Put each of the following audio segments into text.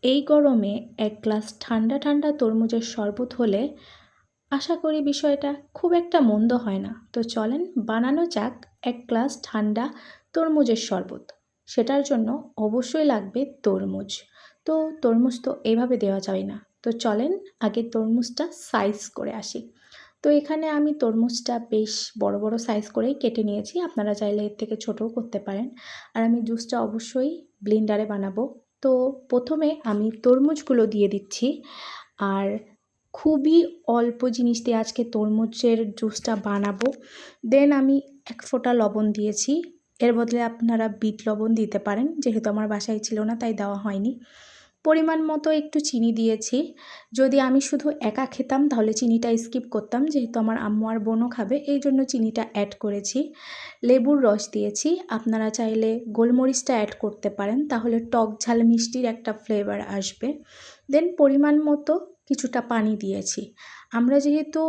এই গরমে এক গ্লাস ঠান্ডা ঠান্ডা তরমুজের শরবত হলে আশা করি বিষয়টা খুব একটা মন্দ হয় না। তো চলেন বানানো যাক এক গ্লাস ঠান্ডা তরমুজের শরবত। সেটার জন্য অবশ্যই লাগবে তরমুজ। তো তরমুজ তো এইভাবে দেওয়া যায় না। তো চলেন আগে তরমুজটা সাইজ করে আসি। তো এখানে আমি তরমুজটা বেশ বড় বড় সাইজ করেই কেটে নিয়েছি। আপনারা চাইলে এর থেকে ছোটও করতে পারেন। আর আমি জুসটা অবশ্যই ব্লেন্ডারে বানাবো। তো প্রথমে আমি তরমুজগুলো দিয়ে দিচ্ছি। আর খুবই অল্প জিনিস দিয়ে আজকে তরমুজের জুসটা বানাবো। দেন আমি এক ফোঁটা লবণ দিয়েছি। এর বদলে আপনারা বিট লবণ দিতে পারেন, যেহেতু আমার বাসায় ছিল না তাই দেওয়া হয়নি। পরিমাণ মতো একটু চিনি দিয়েছি। যদি আমি শুধু একা খেতাম তাহলে চিনিটা স্কিপ করতাম, যেহেতু আমার আম্মু আর বোনও খাবে এই জন্য চিনিটা অ্যাড করেছি। লেবুর রস দিয়েছি। আপনারা চাইলে গোলমরিচটা অ্যাড করতে পারেন, তাহলে টক ঝাল মিষ্টির একটা ফ্লেভার আসবে। দেন পরিমাণ মতো কিছুটা পানি দিয়েছি। আমরা যেহেতু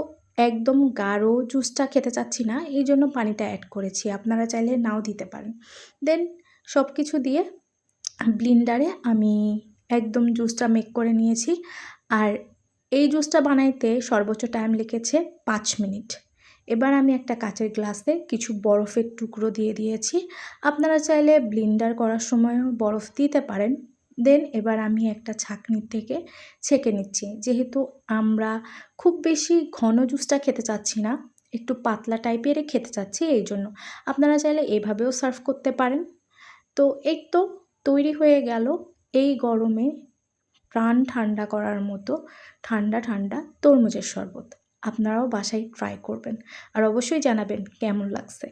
একদম গাঢ় জুসটা খেতে চাচ্ছি না এই জন্য পানিটা অ্যাড করেছি, আপনারা চাইলে নাও দিতে পারেন। দেন সব কিছু দিয়ে ব্লেন্ডারে আমি একদম জুসটা মেক করে নিয়েছি। আর এই জুসটা বানাইতে সর্বোচ্চ টাইম লেগেছে 5 মিনিট। এবার আমি একটা কাচের গ্লাসে কিছু বরফের টুকরো দিয়ে দিয়েছি। আপনারা চাইলে ব্লেন্ডার করার সময়ও বরফ দিতে পারেন। দেন এবার আমি একটা ছাঁকনির থেকে ছেঁকে নিচ্ছি, যেহেতু আমরা খুব বেশি ঘন জুসটা খেতে চাচ্ছি না, একটু পাতলা টাইপেরই খেতে চাচ্ছি এই জন্য। আপনারা চাইলে এভাবেও সার্ভ করতে পারেন। তো এই তো তৈরি হয়ে গেল এই গরমে প্রাণ ঠান্ডা করার মতো ঠান্ডা ঠান্ডা তরমুজের শরবত। আপনারাও বাসায় ট্রাই করবেন আর অবশ্যই জানাবেন কেমন লাগছে।